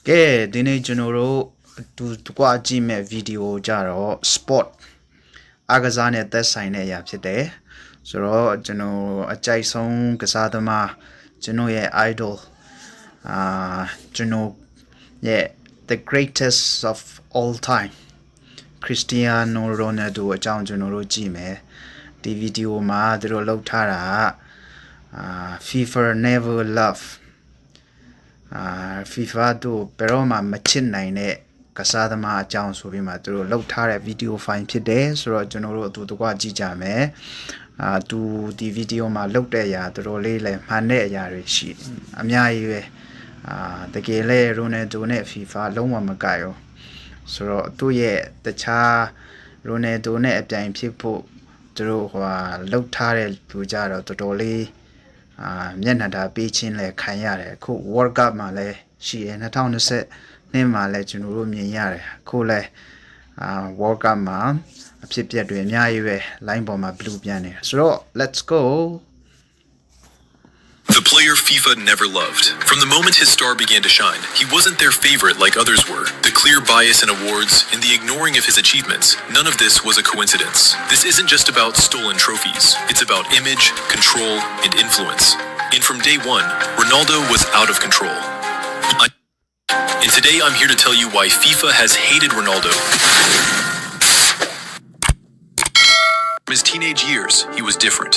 ကဲဒီနေ့ကျွန်တော်တို့တူကွာကြည့်မဲ့ဗီဒီယိုကြတော့ sport အားကစားနဲ့သက်ဆိုင်တဲ့အရာဖြစ်တယ်ဆိုတော့ကျွန်တော်အကြိုက်ဆုံးကစားသမားကျွန်တော်ရဲ့ idol ကျွန်တော်ရဲ့ the greatest of all time Cristiano Ronaldo အကြောင်းကျွန်တော်တို့ကြည့်မယ်ဒီဗီဒီယိုမှာသူတို့လောက်ထားတာFIFA never love FIFA တို့ဘယ်တော့မှမချစ်နိုင်တဲ့ကစားသမားအကြောင်းဆိုပြီးမှသူတို့လောက်ထားတဲ့ဗီဒီယိုဖိုင်ဖြစ်တယ်ဆိုတော့ကျွန်တော်တို့အတူတကွကြည့်ကြမယ်သူဒီဗီဒီယိုမှာလောက်တဲ့အရာတော်တော်လေးလည်းမှန်တဲ့အရာတွေရှိအများကြီးပဲတကယ်လဲ Ronaldo နဲ့ FIFA လုံးဝမကိုက်ဘူးဆိုတော့သူ့ရဲ့တခြား Ronaldo နဲ့အပြိုင်ဖြစ်ဖို့သူတို့လောက်ထားတဲ့လူကြတော့တော်တော်လေးမျက်နှာတာပေးချင်းလဲခံရတယ်အခု World Cup မှာလဲရှိတယ်2020နှစ်မှာလဲကျွန်တော်တို့မြင်ရတယ်အခုလဲ World Cup မှာအဖြစ်အပျက်တွေအများကြီးပဲ line ပေါ်မှာ blue ပြန်နေဆိုတော့ let's go The player FIFA never loved. From the moment his star began to shine, he wasn't their favorite like others were. The clear bias in awards and the ignoring of his achievements, none of this was a coincidence. This isn't just about stolen trophies. It's about image, control, and influence. And from day one, Ronaldo was out of control. And today I'm here to tell you why FIFA has hated Ronaldo. From his teenage years, he was different.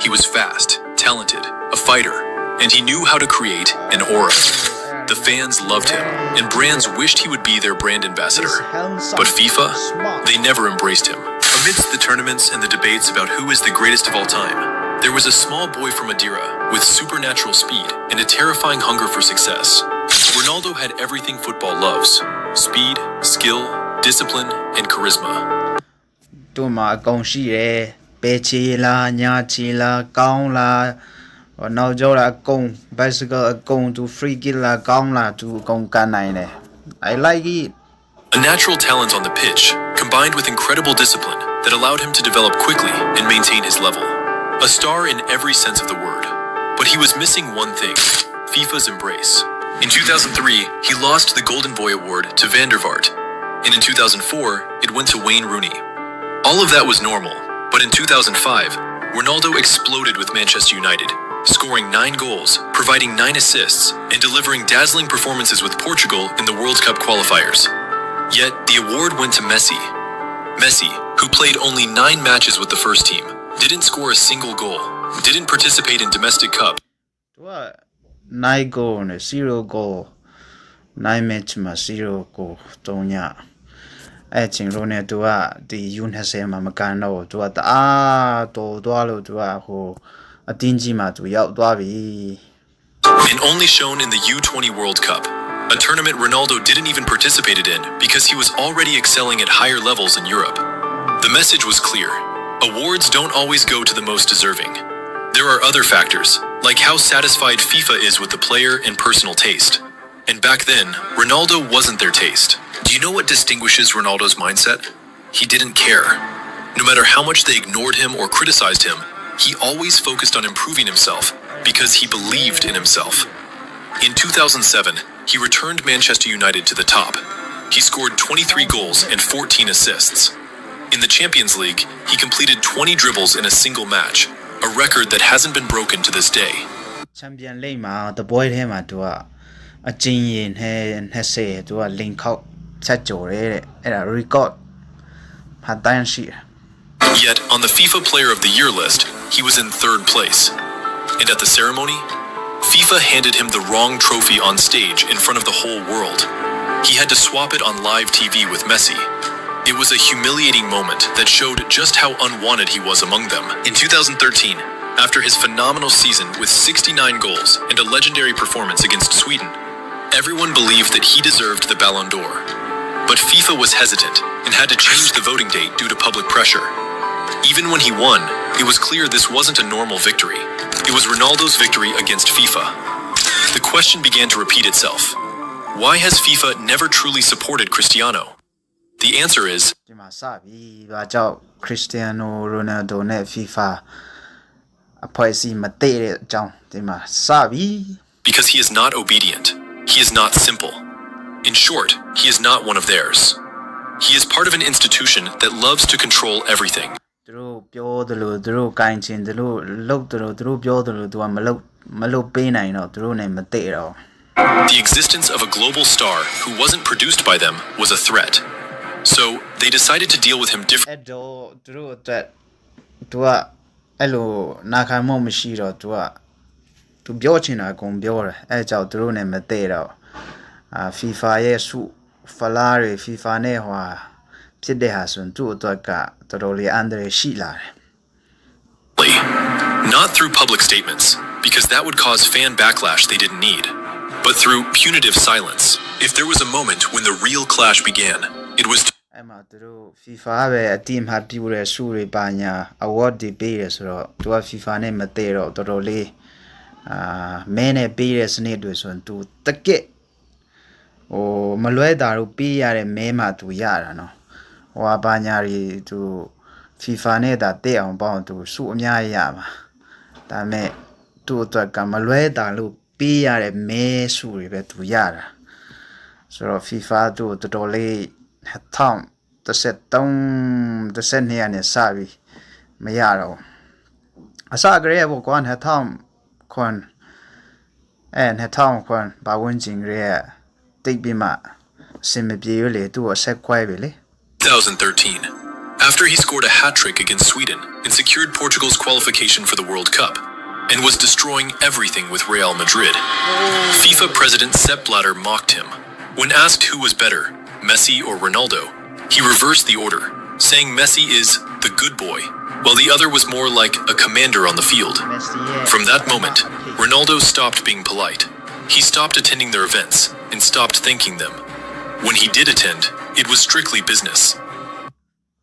He was fast, talented, a fighter, and he knew how to create an aura. The fans loved him, and brands wished he would be their brand ambassador. But FIFA, they never embraced him. Amidst the tournaments and the debates about who is the greatest of all time, there was a small boy from Madeira with supernatural speed and a terrifying hunger for success. Ronaldo had everything football loves: speed, skill, discipline, and charisma. တို့မှာအကုန်ရှိတယ်ပဲချီလားညာချီလားကောင်းလားနောက်ကျောတာအကုန် bicycle အကုန်သူ free kick လားကောင်းလားသူအကုန်ကန်နိုင်တယ် I like it A natural talent on the pitch combined with incredible discipline that allowed him to develop quickly and maintain his level. A star in every sense of the word. But he was missing one thing: FIFA's embrace. In 2003, he lost the Golden Boy Award to Van der Vaart, and in 2004, it went to Wayne Rooney. All of that was normal, but in 2005, Ronaldo exploded with Manchester United, scoring 9 goals, providing 9 assists, and delivering dazzling performances with Portugal in the World Cup qualifiers. Yet, the award went to Messi. Messi, who played only 9 matches with the first team, didn't score a single goal, didn't participate in domestic cup. 9 goal နဲ့0 goal 9 match မှာ0 goal 3ညအဲ့ချင်းရိုနယ်သူကဒီ U20 မှာမကန်တော့သူကတအားတော်သွားလို့သူကဟိုအတင်းကြီးမှာသူရောက်သွားပြီ And only shown in the U20 World Cup, a tournament Ronaldo didn't even participate in because he was already excelling at higher levels in Europe. The message was clear: awards don't always go to the most deserving. There are other factors, like how satisfied FIFA is with the player and personal taste. And back then, Ronaldo wasn't their taste. Do you know what distinguishes Ronaldo's mindset? He didn't care. No matter how much they ignored him or criticized him, he always focused on improving himself because he believed in himself. In 2007, he returned Manchester United to the top. He scored 23 goals and 14 assists. In the Champions League, he completed 20 dribbles in a single match, a record that hasn't been broken to this day. Champion League မှာ the boy ထဲမှာသူကအကျဉ်းရင်20သူကလင်ခောက်ဆက်ကြော်တယ်တဲ့အဲ့ဒါ record ဖတ်တမ်းရှိတယ် Yet, on the FIFA Player of the Year list, he was in 3rd place. And at the ceremony, FIFA handed him the wrong trophy on stage in front of the whole world. He had to swap it on live TV with Messi. It was a humiliating moment that showed just how unwanted he was among them. In 2013, after his phenomenal season with 69 goals and a legendary performance against Sweden, everyone believed that he deserved the Ballon d'Or. But FIFA was hesitant and had to change the voting date due to public pressure. Even when he won, it was clear this wasn't a normal victory. It was Ronaldo's victory against FIFA. The question began to repeat itself. Why has FIFA never truly supported Cristiano? The answer is ဒီမှာစပြီဘာကြောင့် Cristiano Ronaldo နဲ့ FIFA အဖွဲ့အစည်းမတည့်တဲ့အကြောင်းဒီမှာစပြီ because he is not obedient. He is not simple. In short, he is not one of theirs. He is part of an institution that loves to control everything. သူတို့ပြောတယ်လို့သူတို့ကင်ချင်တယ်လို့လှုပ်တယ်လို့သူတို့ပြောတယ်လို့သူကမလုပ်ပေးနိုင်တော့သူတို့နဲ့မတည့်တော့ The existence of a global star who wasn't produced by them was a threat. So they decided to deal with him differently. အဲ့တော့သူတို့အတွက်သူကအဲ့လိုနာခံမှုမရှိတော့သူပြောချင်တာအကုန်ပြောတယ်အဲ့ကြောင့်သူတို့နဲ့မတည့်တော့FIFA ရဲ့စုဖလာတွေ FIFA နဲ့ဟိုဖြစ်တဲ့ဟာဆိုသူ့အတွက်ကတော်တော်လေးအန္တရာယ်ရှိလာတယ် Not through public statements, because that would cause fan backlash they didn't need, but through punitive silence. If there was a moment when the real clash began, it was to အဲ့မှာသူတို့ FIFA ပဲအတိအမှပြူတဲ့စုတွေပါညာ award တွေပေးရဆိုတော့သူက FIFA နဲ့မတည့်တော့တော်တော်လေးမဲနဲ့ပေးတဲ့စနစ်တွေဆိုရင်သူတကက်ဟိုမလွဲတာတို့ပေးရတဲ့မဲမှာသူရတာနော်ဟိုပါညာတွေသူ FIFA နဲ့တာတည့်အောင်ပေါင်းသူစုအများကြီးရမှာဒါပေမဲ့သူ့အတွက်ကမလွဲတာလို့ပေးရတဲ့မဲစုတွေပဲသူရတာဆိုတော့ FIFA သူတော်တော်လေး2013နဲ့စပြီးမရတော့အစကတည်းကပေါ့ကွာ2000ဘာဝင်ကျင်ရဲတိတ်ပြီးမှစင်မပြေရလေသူ့အဆက်ခွဲပဲလေ 2013, after he scored a hat-trick against Sweden and secured Portugal's qualification for the World Cup, and was destroying everything with Real Madrid. FIFA president Sepp Blatter mocked him. When asked who was better, Messi or Ronaldo, he reversed the order, saying Messi is the good boy, while the other was more like a commander on the field. From that moment, Ronaldo stopped being polite. He stopped attending their events and stopped thanking them. When he did attend, it was strictly business.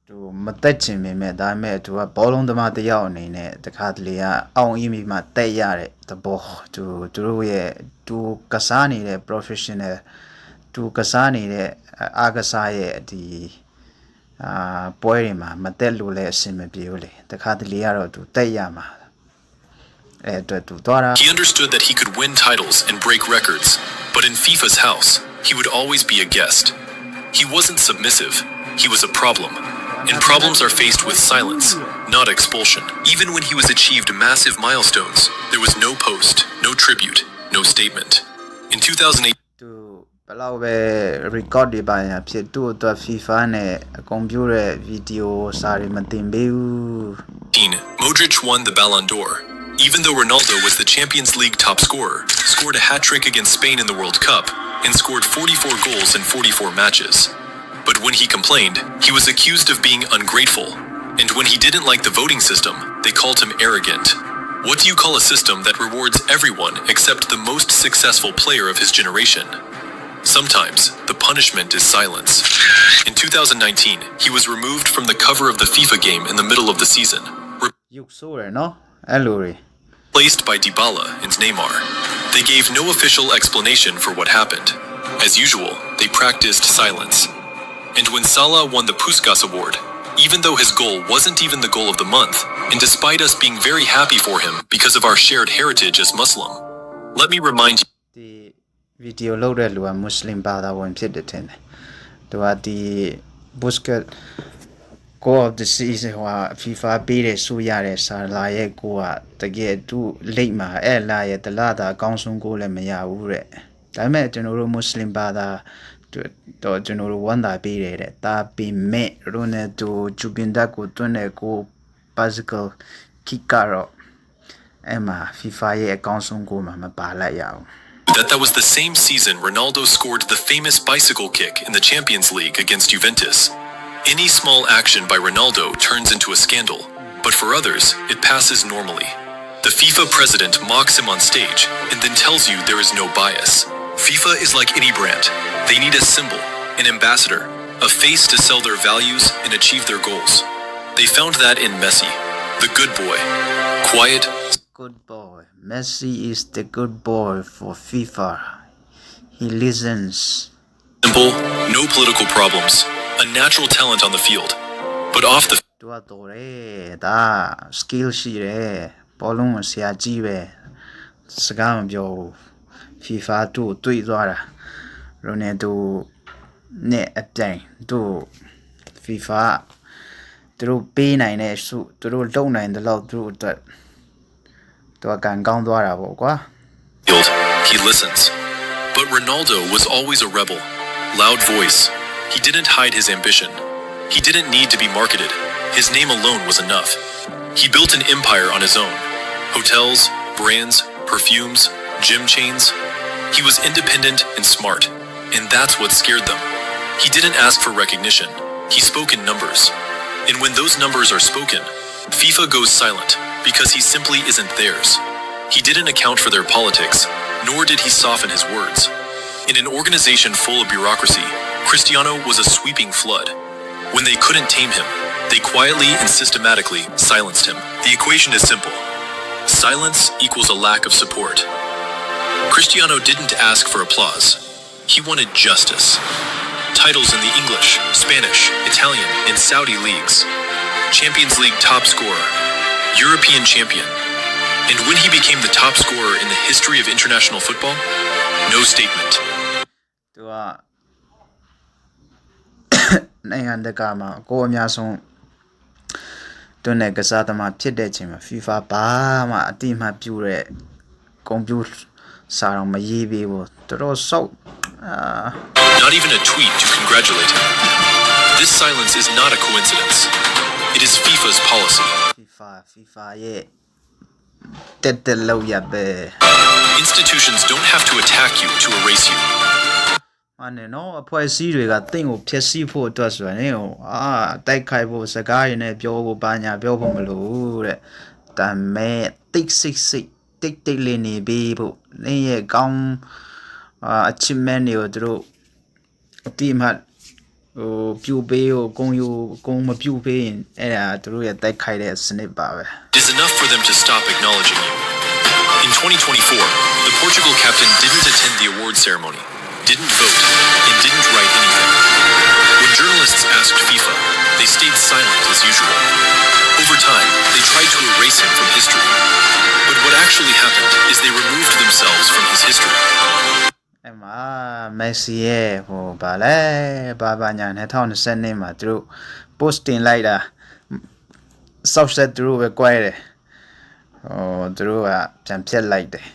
သူမတက်ချင်ပေမဲ့ဒါပေမဲ့သူကဘောလုံးသမားတစ်ယောက်အနေနဲ့တခါတလေကအောင်အီးမိမှတက်ရတဲ့သဘောသူတို့ရဲ့သူကစားနေတဲ့ professional သူကစားနေတဲ့အားကစားရဲ့ဒီပွဲတွေမှာမတက်လို့လည်းအဆင်မပြေဘူးလေတခါတလေကတော့သူတက်ရမှာအဲ့အတွက်သူသွားတာ He understood that he could win titles and break records, but in FIFA's house, he would always be a guest. He wasn't submissive, he was a problem. And problems are faced with silence, not expulsion. Even when he was achieved massive milestones, there was no post, no tribute, no statement. In 2008, သူဘလောက်ပဲ record တွေပါညာဖြစ်သူ့အတွက် FIFA နဲ့အကုန်ပြတဲ့ video စာတွေမတင်ပေးဘူး Modric won the Ballon d'Or. Even though Ronaldo was the Champions League top scorer, scored a hat-trick against Spain in the World Cup, and scored 44 goals in 44 matches. But when he complained, he was accused of being ungrateful. And when he didn't like the voting system, they called him arrogant. What do you call a system that rewards everyone except the most successful player of his generation? Sometimes, the punishment is silence. In 2019, he was removed from the cover of the FIFA game in the middle of the season, ရုပ်ဆိုးတယ်နော်အဲ့လိုတွေ replaced by Dybala and Neymar. They gave no official explanation for what happened. As usual, they practiced silence. And when Salah won the Puskas Award, even though his goal wasn't even the goal of the month, and despite us being very happy for him because of our shared heritage as Muslim, let me remind you ဒီ video လုပ်တဲ့လူကမွတ်စလင်ဘာသာဝင်ဖြစ်တယ်ထင်တယ်သူကဒီ Busquets goal of the season ဟို FIFA ပေးတယ်ဆိုရတဲ့ဆာလာရဲ့ကိုကတကယ်သူလိတ်မှာအဲ့လာရဲ့တလာတာအကောင်းဆုံးကိုလည်းမရဘူးတဲ့ဒါပေမဲ့ကျွန်တော်တို့မွတ်စလင်ဘာသာတော့ကျွန်တော်တို့ဝန်တာပေးတယ်တဲ့ဒါပေမဲ့ရိုနယ်ဒိုဂျူဘင်ဒါကိုတွန်းတဲ့ကို Pascal ခိကတော့အဲ့မှာ FIFA ရဲ့အကောင်းဆုံးကိုမှမပါလိုက်ရအောင် that was the same season Ronaldo scored the famous bicycle kick in the Champions League against Juventus. Any small action by Ronaldo turns into a scandal, but for others, it passes normally. The FIFA president mocks him on stage and then tells you there is no bias. FIFA is like any brand. They need a symbol, an ambassador, a face to sell their values and achieve their goals. They found that in Messi, the good boy. Quiet. Good boy. Messi is the good boy for FIFA. He listens. Simple, no political problems, a natural talent on the field. But off the သူကတော့ဒါ skill ရှိတယ်ဘောလုံးဆရာကြီးပဲစကားမပြောဘူး FIFA တို့တွေ့သွားတာ ရိုနယ်ဒိုနဲ့အပြိုင်သူ့ FIFA သူတို့ပေးနိုင်တဲ့စုသူတို့လုံနိုင်တဲ့လောက်သူတို့အတွက်သူကကန်ကောင်းသွားတာပေါ့ကွာ He listens. But Ronaldo was always a rebel. Loud voice. He didn't hide his ambition. He didn't need to be marketed. His name alone was enough. He built an empire on his own. Hotels, brands, perfumes, gym chains. He was independent and smart. And that's what scared them. He didn't ask for recognition. He spoke in numbers. And when those numbers are spoken, FIFA goes silent because he simply isn't theirs. He didn't account for their politics, nor did he soften his words. In an organization full of bureaucracy, Cristiano was a sweeping flood. When they couldn't tame him, they quietly and systematically silenced him. The equation is simple. Silence equals a lack of support. Cristiano didn't ask for applause. He wanted justice. Titles in the English, Spanish, Italian, and Saudi leagues. Champions League top scorer. European champion. And when he became the top scorer in the history of international football, no statement. သူကနိုင်ငံတကာမှာကိုအများဆုံးတွန်းတဲ့ကစားသမားဖြစ်တဲ့အချိန်မှာ FIFA ဘာမှအတိအမှတ်ပြုတဲ့ကွန်ပျူတာစာတော့မရေးပေးဘူးတော်တော်စောက် Not even a tweet to congratulate him. This silence is not a coincidence. It is FIFA's policy. FIFA ရဲ့တက်လောက်ရပဲ Institutions don't have to attack you to erase you. မနဲ့နော်အဖွဲ့အစည်းတွေကတင့်ကိုဖျက်ဆီးဖို့အတွက်ဆိုရင်ဟိုတိုက်ခိုက်ဖို့စကားရည်နဲ့ပြောဖို့ဘာညာပြောဖို့မလိုတဲ့ဒါမဲ့တိတ်စိတ်လေးနေပြီးဖို့နေရဲ့ကောင်းachievement တွေကိုသူတို့အတိအမှတ်ဟိုပြုပေးကိုဂုံမပြုပေးရင်အဲ့ဒါသူတို့ရဲ့တိုက်ခိုက်တဲ့စနစ်ပါပဲ It is enough for them to stop acknowledging you. In 2024, the Portugal captain didn't attend the award ceremony, didn't vote, and didn't write anything. When journalists asked FIFA, they stayed silent as usual. Over time, they tried to erase him from history. But what actually happened is they removed themselves from his history. အဲ့မှာ Messi ရဲ့ဟိုဗာလဲဘာညာ2020မှာသူတို့ post တင်လိုက်တာ subset သူတို့ပဲ꽌တယ်ဟိုသူတို့ကပြန်ဖြတ်လိုက်တယ်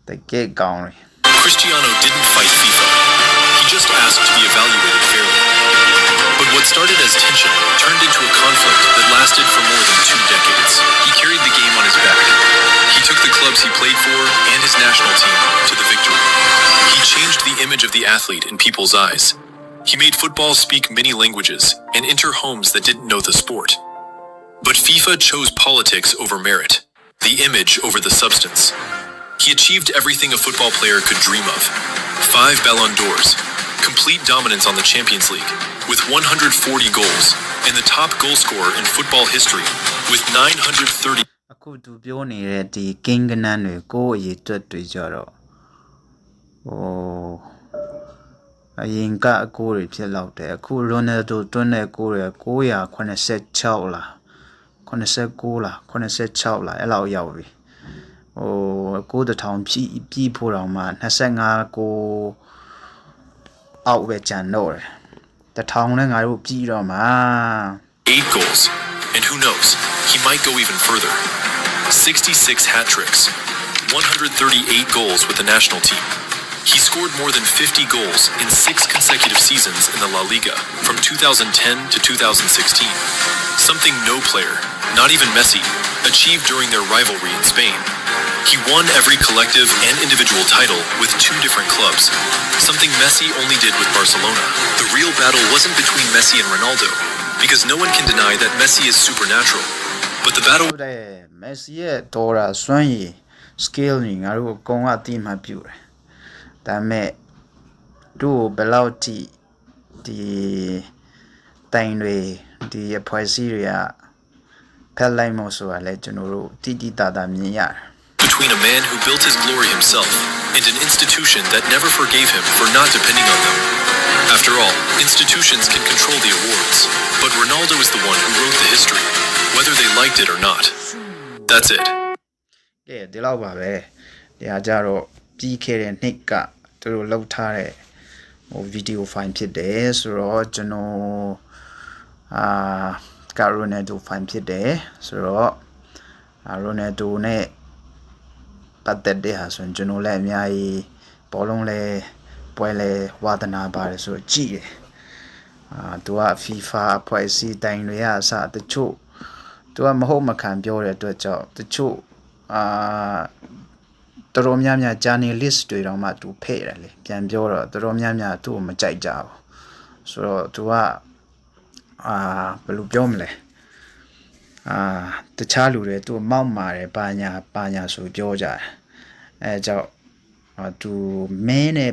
တကယ်ကောင်းတယ် Cristiano didn't fight FIFA. He just asked to be evaluated fairly. But what started as tension turned into a conflict that lasted for more than 2 decades. He carried the game on his back. He took the clubs he played for and his national team to the victory. He changed the image of the athlete in people's eyes. He made football speak many languages and enter homes that didn't know the sport. But FIFA chose politics over merit, the image over the substance. He achieved everything a football player could dream of. 5 Ballon d'Ors, complete dominance on the Champions League, with 140 goals, and the top goal scorer in football history, with 930. အခုသူပြောနေတဲ့ဒီ King ကနန်းတွေကိုအရေးတွက်တွေကြတော့ဟိုအရင်ကအကိုတွေဖြစ်လောက်တယ်အခု Ronaldo တွန်းတဲ့ကိုတွေ986လား89လား86လားအဲ့လောက်ရောက်ပြီဟို9000ပြည်ဖို့တောင်မှ25ကိုအောက်ပဲကျန်တော့တယ်1000နဲ့ငါတို့ပြည်တော့မှာ 8 goals, and who knows, he might go even further. 66 hat tricks, 138 goals with the national team. He scored more than 50 goals in 6 consecutive seasons in the La Liga from 2010 to 2016. Something no player, not even Messi, achieved during their rivalry in Spain. He won every collective and individual title with 2 different clubs, something Messi only did with Barcelona. The real battle wasn't between Messi and Ronaldo, because no one can deny that Messi is supernatural. But the battle... Messi ရဲ့တော်တာစွမ်းရည် skill တွေငါတို့အကုန်အသိမှပြုတယ်ဒါပေမဲ့တို့ဘယ်လောက်ထိဒီတိုင်တွေဒီအဖွဲ့အစည်းတွေကဖက်လိုက်မို့ဆိုတာလဲကျွန်တော်တို့တိတိတသာမြင်ရတယ် Between a man who built his glory himself and an institution that never forgave him for not depending on them. After all, institutions can control the awards, but Ronaldo is the one who wrote the history, whether they liked it or not. That's it. ကဲဒီလောက်ပါပဲဒီဟာကြတော့ပြီးခဲ့တဲ့နှစ်ကသူတို့လှုပ်ထားတဲ့ ဗီဒီယိုဖိုင်ဖြစ်တယ်ဆိုတော့ကျွန်တော်ကာရိုနယ်ဒိုဖိုင်ဖြစ်တယ်ဆိုတော့ရိုနယ်ဒိုနဲ့ပတ်သက်တဲ့ဟာဆိုရင်ကျွန်တော်လည်းအများကြီးဘောလုံးလဲပွဲလဲဝါသနာပါတယ်ဆိုတော့ကြည့်တယ်သူက FIFA အဖွဲ့အစည်းတိုင်တွေအစတချို့သူကမဟုတ်မခံပြောတဲ့အတွက်ကြောင့်တချို့တော်တော်များများ journalist တွေတော့မှသူဖဲ့တယ်လေပြန်ပြောတော့တော်တော်များများသူ့ကိုမကြိုက်ကြဘူးဆိုတော့သူကဘယ်လိုပြောမလဲတခြားလူတွေသူ့မောက်မာတယ်ပါညာဆိုပြောကြတယ်အဲကြောင့်သူမင်းနဲ့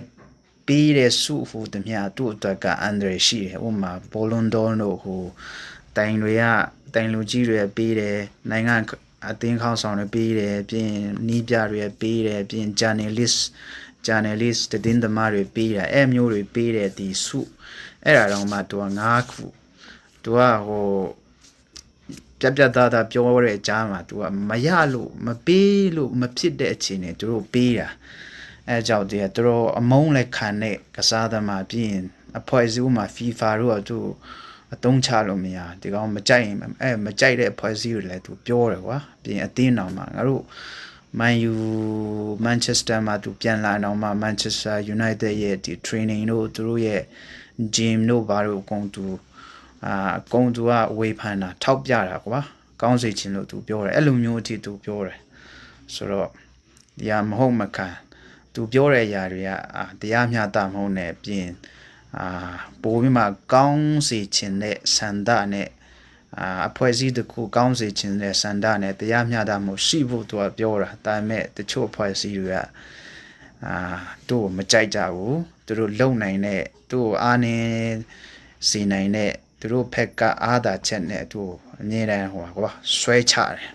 ပေးတဲ့စုဖို့တမျှသူ့အတွက်က အန္တရာယ်ရှိတယ်ဥပမာဘောလုံးတော်တို့ဟိုတိုင်လူကြီးတွေပေးတယ်နိုင်ငံအသင်းခေါင်းဆောင်တွေပေးတယ်ပြင်နီးပြတွေပေးတယ်ပြင် journalist တင်းသမားတွေပေးတယ်အဲမျိုးတွေပေးတယ်ဒီစုအဲ့ဒါတော့မှသူက9ခုသူကဟိုပြသားပြောတဲ့အကြားမှာသူကမရလို့မပေးလို့မဖြစ်တဲ့အခြေအနေသူတို့ပေးတာအဲကြောင့်တည်းသူတို့အမုန်းလက်ခံတဲ့ကစားသမားပြင်အဖွဲ့အစည်းမှာ FIFA တို့ကသူအတုံးချလို့မရဒီကောင်မကြိုက်ရင်မကြိုက်တဲ့အဖွဲ့အစည်းတွေလည်းသူပြောတယ်ကွာပြင်အသင်းတော်မှာငါတို့Manchester မှာသူပြန်လာတော့မှ Manchester United ရဲ့ဒီ training တို့သူတို့ရဲ့ gym တို့ဘာလို့အကုန်သူကဝေဖန်တာထောက်ပြတာကွာကောင်းစေချင်လို့သူပြောတယ်အဲ့လိုမျိုးအထိသူပြောတယ်ဆိုတော့ဒီဟာမဟုတ်မခံသူပြောတဲ့အရာတွေကတရားမျှတမဟုတ်နဲ့ပြင်ပိုပြီးမှကောင်းစေချင်တဲ့စန္ဒနဲ့အဖွဲ့အစည်းတစ်ခုကောင်းစေချင်တဲ့စန္ဒနဲ့တရားမျှတမှုရှိဖို့သူကပြောတာဒါပေမဲ့တချို့အဖွဲ့အစည်းတွေကသူ့ကိုမကြိုက်ကြဘူးသူတို့လုံနိုင်တဲ့သူ့ကိုအားနေစေနိုင်တဲ့သူတို့ဖက်ကအားသာချက်နဲ့သူ့အမြဲတမ်းကွာဆွဲချတယ်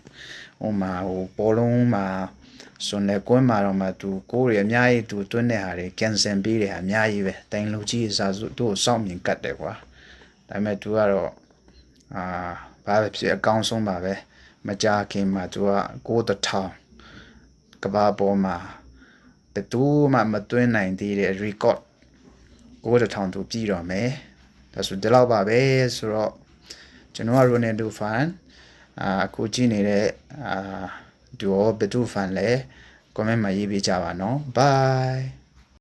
ဟိုမှာဘောလုံးမှာစွန်လေကွန်းမှာတော့မှသူကိုယ်ရအများကြီးသူတွန်းတဲ့ဟာတွေကန်ဆယ်ပေးတဲ့ဟာအများကြီးပဲတိုင်လူကြီးအစားသူ့ကိုစောင့်မြင်ကတ်တယ်ကွာဒါပေမဲ့သူကတော့ဘာပဲဖြစ်အကောင်းဆုံးပါပဲမကြာခင်မှာသူက9,000ကဘာပေါ်မှာဘယ်သူမှမတွင်းနိုင်သေးတဲ့ record 9,000သူပြည်တော့မယ်ဒါဆိုဒီလောက်ပါပဲဆိုတော့ကျွန်တော်က Ronaldo fan အခုကြည့်နေတဲ့ဒီဘယ်သူ fan လဲ comment မှာရေးပေးကြပါနော် bye